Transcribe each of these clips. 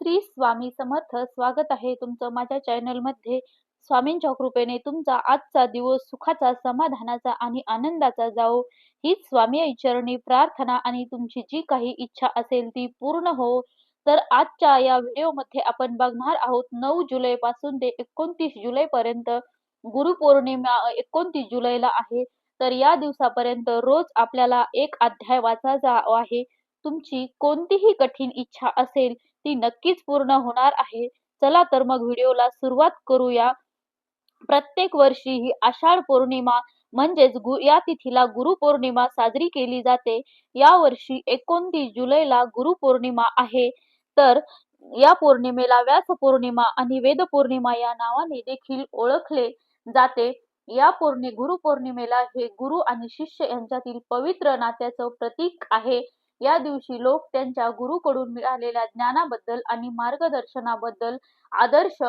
श्री स्वामी समर्थ. स्वागत आहे तुमचं माझ्या चॅनलमध्ये. स्वामींच्या कृपेने तुमचा आजचा दिवस सुखाचा, समाधानाचा आणि आनंदाचा जावो, हीच स्वामी चरणी प्रार्थना. आणि तुमची जी काही इच्छा असेल ती पूर्ण हो. तर आजच्या या व्हिडिओमध्ये आपण बघणार आहोत 9 जुलै पासून ते 29 जुलै पर्यंत. गुरुपौर्णिमा 29 जुलैला आहे. तर या दिवसापर्यंत रोज आपल्याला एक अध्याय वाचायचा आहे. तुमची कोणतीही कठीण इच्छा असेल ती नक्कीच पूर्ण होणार आहे. चला तर मग व्हिडिओला सुरुवात करूया. प्रत्येक वर्षी ही आषाढ पौर्णिमा म्हणजेच या तिथीला गुरुपौर्णिमा साजरी केली जाते. या वर्षी 29 जुलैला गुरुपौर्णिमा आहे. तर या पौर्णिमेला व्यास पौर्णिमा आणि वेद पौर्णिमा या नावाने देखील ओळखले जाते. या गुरुपौर्णिमेला हे गुरु आणि शिष्य यांच्यातील पवित्र नात्याचं प्रतीक आहे. या दिवशी लोक त्यांच्या गुरुकडून मिळालेल्या ज्ञानाबद्दल आणि मार्गदर्शनाबद्दल आदर्श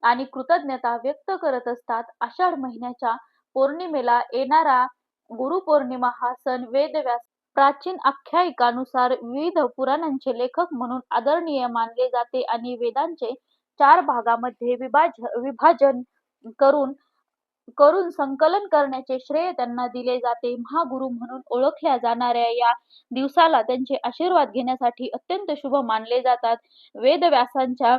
आणि कृतज्ञता व्यक्त करत असतात. आषाढ महिन्याच्या पौर्णिमेला येणारा गुरुपौर्णिमा हा सण वेदव्यास प्राचीन आख्यायिकानुसार विविध पुराणांचे लेखक म्हणून आदरणीय मानले जाते आणि वेदांचे 4 भागामध्ये विभाजन करून संकलन करण्याचे श्रेय त्यांना दिले जाते. महागुरु म्हणून ओळखल्या जाणाऱ्या या दिवसाला त्यांचे आशीर्वाद घेण्यासाठी अत्यंत शुभ मानले जातात. वेदव्यासांच्या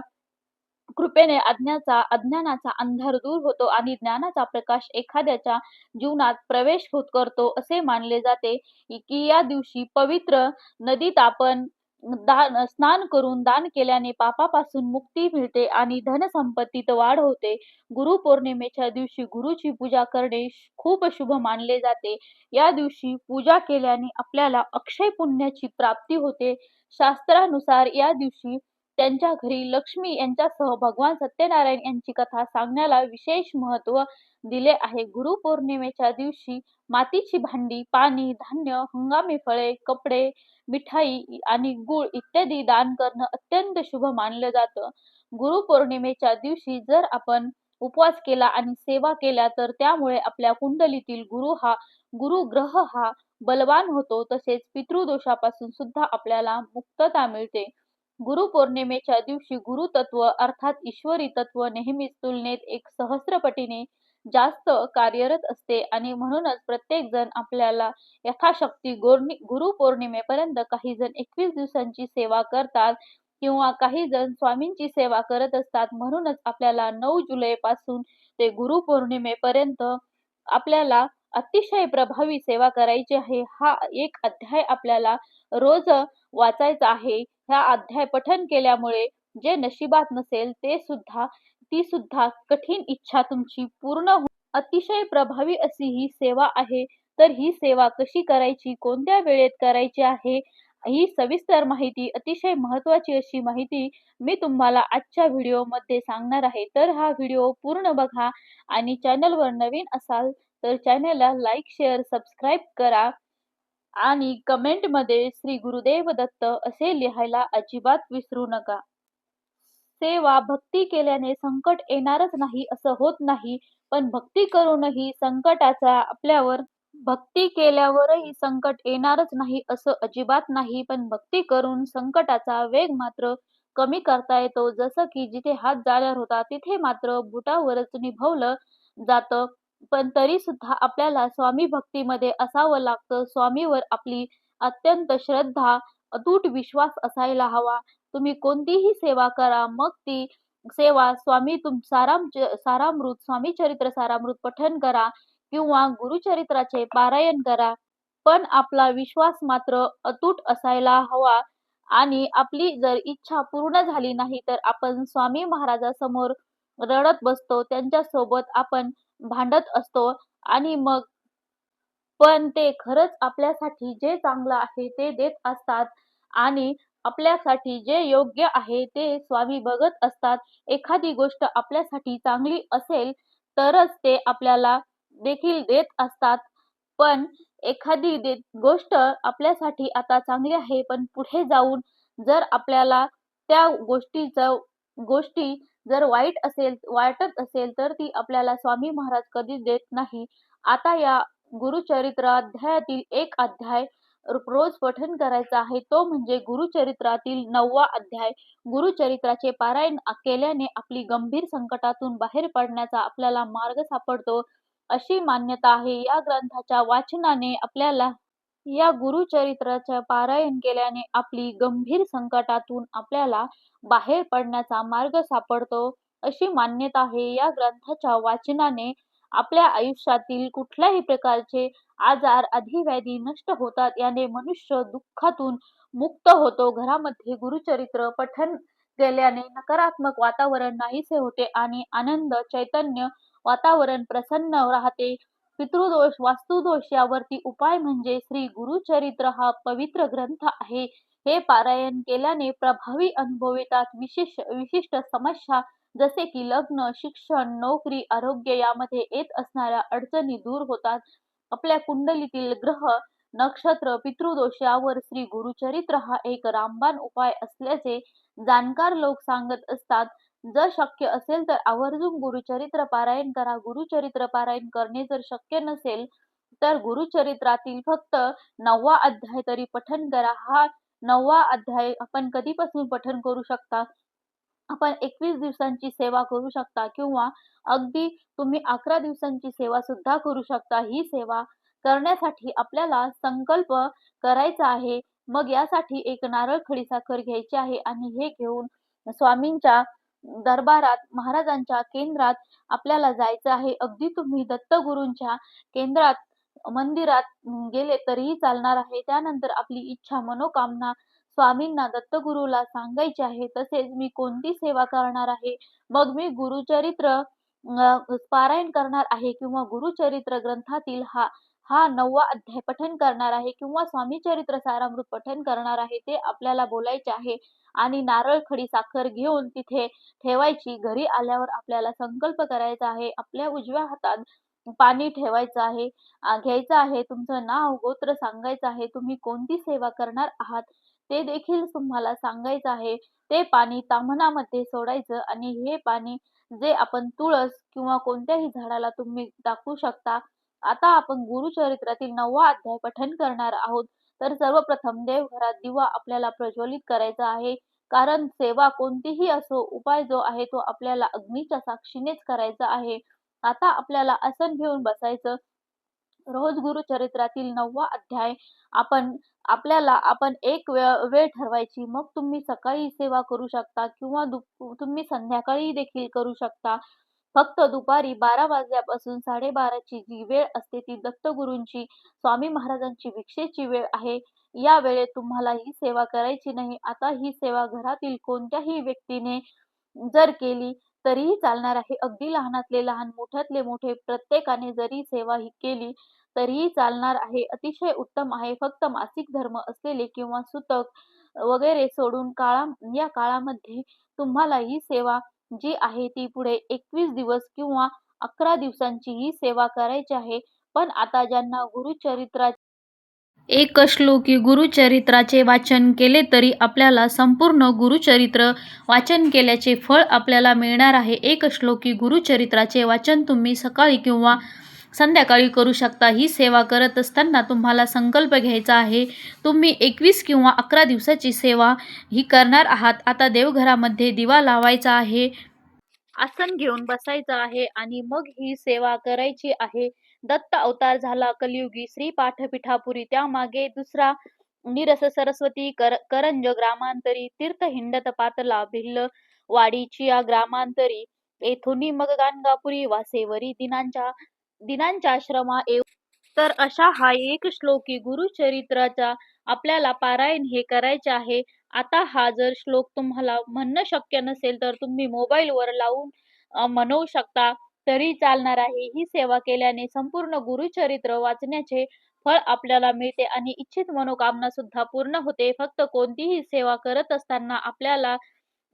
कृपेने अज्ञानाचा अंधार दूर होतो आणि ज्ञानाचा प्रकाश एखाद्याच्या जीवनात प्रवेश करतो असे मानले जाते. की या दिवशी पवित्र नदीत आपण स्नान करून दान केल्याने पापापासून मुक्ती मिळते आणि धनसंपत्तीत वाढ होते. गुरुपौर्णिमेच्या दिवशी गुरुची पूजा करणे खूप शुभ मानले जाते. या दिवशी पूजा केल्याने आपल्याला अक्षय पुण्याची प्राप्ती होते. शास्त्रानुसार या दिवशी त्यांच्या घरी लक्ष्मी यांच्यासह भगवान सत्यनारायण यांची कथा सांगण्याला विशेष महत्त्व दिले आहे. गुरुपौर्णिमेच्या दिवशी मातीची भांडी, पाणी, धान्य, हंगामी फळे, कपडे, मिठाई आणि गूळ इत्यादी दान करणं अत्यंत शुभ मानलं जातं. गुरुपौर्णिमेच्या दिवशी जर आपण उपवास केला आणि सेवा केल्या तर त्यामुळे आपल्या कुंडलीतील गुरु ग्रह हा बलवान होतो. तसेच पितृदोषापासून सुद्धा आपल्याला मुक्तता मिळते. गुरुपौर्णिमेच्या दिवशी गुरुतत्व अर्थात ईश्वरी तत्व नेहमीच तुलनेत 1 सहस्त्रपटीने जास्त कार्यरत असते आणि म्हणूनच प्रत्येक जण आपल्याला यथाशक्ती गुरुपौर्णिमेपर्यंत काही जण 21 दिवसांची सेवा करतात किंवा काही जण स्वामींची सेवा करत असतात. म्हणूनच आपल्याला 9 जुलै पासून ते गुरुपौर्णिमेपर्यंत आपल्याला अतिशय प्रभावी सेवा करायची आहे. हा एक अध्याय आपल्याला रोज वाचायचा आहे. हा अध्याय पठन केल्यामुळे जे नशिबात नसेल ती सुद्धा कठीण इच्छा तुमची पूर्ण अतिशय प्रभावी अशी ही सेवा आहे. तर ही सेवा कशी करायची, कोणत्या वेळेत करायची आहे, ही सविस्तर माहिती, अतिशय महत्त्वाची अशी माहिती मी तुम्हाला आजच्या व्हिडिओमध्ये सांगणार आहे. तर हा व्हिडिओ पूर्ण बघा आणि चॅनलवर नवीन असाल तर चॅनलला लाईक, शेअर, सबस्क्राईब करा आणि कमेंटमध्ये श्री गुरुदेव दत्त असे लिहायला अजिबात विसरू नका. सेवा भक्ती केल्याने संकट येणारच नाही असं होत नाही, पण भक्ती करूनही भक्ती केल्यावरही संकट येणारच नाही असं अजिबात नाही, पण भक्ती करून संकटाचा वेग मात्र कमी करता येतो. जसं की जिथे हात जाणार होता तिथे मात्र बुटावरच निभवलं जातं. पण तरी सुद्धा आपल्याला स्वामी भक्तीमध्ये असावं लागतं. स्वामीवर आपली अत्यंत श्रद्धा, अतूट विश्वास असायला हवा. तुम्ही कोणतीही सेवा करा, मग ती सेवा स्वामी चरित्र सारामृत पठण करा किंवा गुरुचरित्राचे पारायण करा, पण आपला विश्वास मात्र अतूट असायला हवा. आणि आपली जर इच्छा पूर्ण झाली नाही तर आपण स्वामी महाराजांसमोर रडत बसतो, त्यांच्यासोबत आपण भांडत असतो आणि मग पण ते खरंच आपल्यासाठी जे चांगलं आहे ते देत असतात आणि आपल्यासाठी जे योग्य आहे ते स्वामी बघत असतात. एखादी गोष्ट आपल्यासाठी चांगली असेल तरच ते आपल्याला देखील देत असतात. पण एखादी गोष्ट आपल्यासाठी आता चांगली आहे पण पुढे जाऊन जर आपल्याला त्या गोष्टी जर वाटत असेल तर ती आपल्याला स्वामी महाराज कधीच देत नाही. आता या गुरुचरित्र अध्यायातील एक अध्याय रोज पठण करायचा आहे तो म्हणजे गुरुचरित्रातील 9वा अध्याय. गुरुचरित्राचे पारायण केल्याने आपली गंभीर संकटातून बाहेर पडण्याचा आपल्याला मार्ग सापडतो, अशी मान्यता आहे. या ग्रंथाच्या वाचनाने आपल्याला या गुरुचरित्राचे पारायण केल्याने आपली गंभीर संकटातून आपल्याला बाहेर पडण्याचा मार्ग सापडतो, अशी मान्यता आहे. या ग्रंथाच्या वाचनाने आपल्या आयुष्यातील कुठल्याही प्रकारचे आजार, व्याधी नष्ट होतात. याने मनुष्य दुःखातून मुक्त होतो. घरामध्ये गुरुचरित्र पठण केल्याने नकारात्मक वातावरण नाहीसे होते आणि आनंद, चैतन्य वातावरण प्रसन्न राहते. पितृदोष, वास्तुदोष यावरती उपाय म्हणजे श्री गुरुचरित्र हा पवित्र ग्रंथ आहे. हे पारायण केल्याने प्रभावी अनुभव येतात. विशिष्ट समस्या जसे की लग्न, शिक्षण, नोकरी, आरोग्य यामध्ये येत असणाऱ्या अडचणी दूर होतात. आपल्या कुंडलीतील ग्रह, नक्षत्र, पितृदोष यावर श्री गुरुचरित्र हा एक रामबाण उपाय असल्याचे जाणकार लोक सांगत असतात. जर शक्य असेल तर आवर्जून गुरुचरित्र पारायण करा. गुरुचरित्र पारायण करणे जर शक्य नसेल तर गुरुचरित्रातील फक्त 9वा अध्याय तरी पठण करा. हा 9वा अध्याय आपण कधीपासून पठण करू शकता? आपण 21 दिवसांची सेवा करू शकता किंवा अगदी तुम्ही 11 दिवसांची सेवा सुद्धा करू शकता. ही सेवा करण्यासाठी आपल्याला संकल्प करायचा आहे. मग यासाठी एक नारळ, खडीसाखर घ्यायची आहे आणि हे घेऊन स्वामींच्या दरबारात, महाराजांच्या केंद्रात आपल्याला जायचं आहे. अगदी तुम्ही दत्तगुरूंच्या केंद्रात, मंदिरात गेले तरीही चालणार आहे. त्यानंतर आपली इच्छा, मनोकामना स्वामींना, दत्तगुरूला सांगायची आहे. तसेच मी कोणती सेवा करणार आहे, मग मी गुरुचरित्र पारायण करणार आहे किंवा गुरुचरित्र ग्रंथातील हा हा 9वा अध्याय पठण करणार आहे किंवा स्वामी चरित्र सारामृत पठण करणार आहे, ते आपल्याला बोलायचे आहे. आणि नारळ, खडी साखर घेऊन तिथे ठेवायची. घरी आल्यावर आपल्याला संकल्प करायचा आहे. आपल्या उजव्या हातात पाणी ठेवायचं आहे, घ्यायचं आहे. तुमचं नाव, गोत्र सांगायचं आहे. तुम्ही कोणती सेवा करणार आहात ते देखील तुम्हाला सांगायचं आहे. ते पाणी ताम्हणामध्ये सोडायचं आणि हे पाणी जे आपण तुळस किंवा कोणत्याही झाडाला तुम्ही टाकू शकता. आता आपण गुरुचरित्रातील 9वा अध्याय पठण करणार आहोत. तर सर्वप्रथम देवघरात दिवा आपल्याला प्रज्वलित करायचा आहे. कारण सेवा कोणतीही असो, उपाय जो आहे तो आपल्याला अग्नीच्या साक्षीनेच करायचा आहे. आता आपल्याला आसन घेऊन बसायचं. रोज गुरुचरित्रातील 9वा अध्याय आपण एक वेळ ठरवायची. मग तुम्ही सकाळी सेवा करू शकता किंवा तुम्ही संध्याकाळी देखील करू शकता. फक्त दुपारी 12 वाजल्यापासून 12:30 ची जी वेळ असते ती दत्तगुरूंची, स्वामी महाराजांची भिक्षेची वेळ आहे. या वेळेत तुम्हाला ही सेवा करायची नाही. आता ही सेवा घरातील कोणत्याही व्यक्तीने जर केली तरीही चालणार आहे. अगदी लहानातले लहान, मोठ्यातले मोठे प्रत्येकाने जरी सेवा ही केली तरीही चालणार आहे. अतिशय उत्तम आहे. फक्त मासिक धर्म असलेले किंवा सुतक वगैरे सोडून या काळामध्ये तुम्हाला ही सेवा जी आहे ती पुढे 21 दिवस किंवा 11 दिवसांची ही सेवा करायची आहे. पण आता ज्यांना एक श्लोकी गुरुचरित्राचे वाचन केले तरी आपल्याला संपूर्ण गुरुचरित्र वाचन केल्याचे फळ आपल्याला मिळणार आहे. एक श्लोकी गुरुचरित्राचे वाचन तुम्ही सकाळी किंवा संध्याकाळी करू शकता. ही सेवा करत असताना तुम्हाला संकल्प घ्यायचा आहे. तुम्ही 21 किंवा 11 दिवसाची सेवा ही करणार आहात. आता देवघरामध्ये दिवा लावायचा आहे, आसन घेऊन बसायचं आहे आणि मग ही सेवा करायची आहे. दत्त अवतार झाला कलियुगी, श्री पाठपीठापुरी त्यामागे दुसरा, निरस सरस्वती करंज ग्रामांतरी, तीर्थ हिंडत पातला भिल्ल वाडीची ग्रामांतरी, येथुनी मग गाणगापुरी वासेवरी दिनांच्या आश्रमा येऊ. तर अशा हा एक श्लोकी गुरुचरित्राचा आपल्याला पारायण हे करायचे आहे. आता हा जर श्लोक तुम्हाला म्हणणं शक्य नसेल तर तुम्ही मोबाईलवर लावून म्हणू शकता तरी चालणार आहे. ही सेवा केल्याने संपूर्ण गुरुचरित्र वाचण्याचे फळ आपल्याला मिळते आणि इच्छित मनोकामना सुद्धा पूर्ण होते. फक्त कोणतीही सेवा करत असताना आपल्याला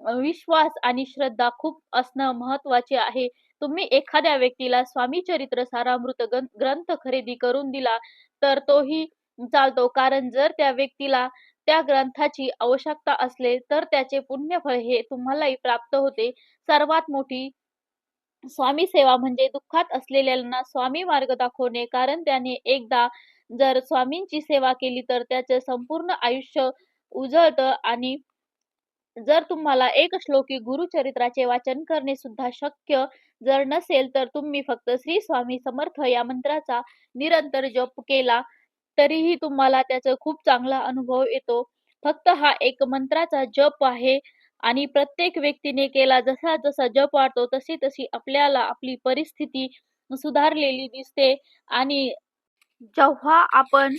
विश्वास आणि श्रद्धा खूप असणं महत्वाचे आहे. तुम्ही एखाद्या व्यक्तीला स्वामी चरित्र सारामृत ग्रंथ खरेदी करून दिला तर तोही चालतो. कारण जर त्या व्यक्तीला त्या ग्रंथाची आवश्यकता असले तर त्याचे पुण्यफळ हे तुम्हालाही प्राप्त होते. सर्वात मोठी स्वामी सेवा म्हणजे दुःखात असलेल्यांना स्वामी मार्ग दाखवणे. कारण त्याने एकदा जर स्वामींची सेवा केली तर त्याचे संपूर्ण आयुष्य उजळतं. आणि जर तुम्हाला एक श्लोकी गुरुचरित्राचे वाचन करणे सुद्धा शक्य जर नसेल, तर तुम्ही फक्त श्री स्वामी समर्थ या मंत्राचा निरंतर जप केला तरीही तुम्हाला त्याचा खूप चांगला अनुभव येतो. फक्त हा एक मंत्राचा जप आहे आणि प्रत्येक व्यक्तीने केला जसा जसा जप वाढतो तशी तशी आपल्याला आपली परिस्थिती सुधारलेली दिसते. आणि जेव्हा आपण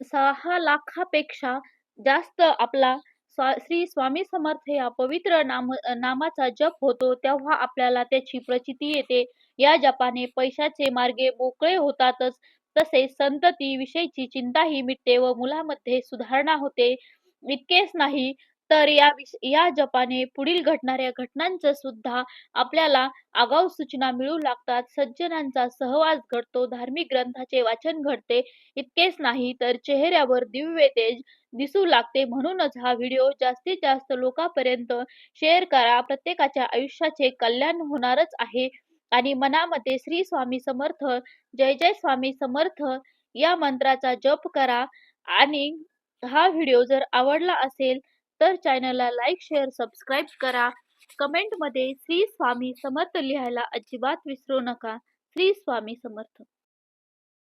6 लाखापेक्षा जास्त आपला श्री स्वामी समर्थ या पवित्र नामाचा जप होतो, तेव्हा आपल्याला त्याची प्रचिती येते. या जपाने पैशाचे मार्गे मोकळे होतातच, तसेच संतती विषयीची चिंताही मिटते व मुलामध्ये सुधारणा होते. इतकेच नाही, तर या जपाने पुढील घडणाऱ्या घटनांचं सुद्धा आपल्याला आगाऊ सूचना मिळू लागतात. सज्जनांचा सहवास घडतो, धार्मिक ग्रंथाचे वाचन घडते. इतकेच नाही, तर चेहऱ्यावर दिव्य तेज दिसू लागते. म्हणूनच हा व्हिडिओ जास्तीत जास्त लोकांपर्यंत शेअर करा. प्रत्येकाच्या आयुष्याचे कल्याण होणारच आहे. आणि मनामध्ये श्री स्वामी समर्थ, जय जय स्वामी समर्थ या मंत्राचा जप करा. आणि हा व्हिडिओ जर आवडला असेल तर चॅनलला लाईक, शेअर, सबस्क्राईब करा. कमेंटमध्ये श्री स्वामी समर्थ लिहायला अजिबात विसरू नका. श्री स्वामी समर्थ.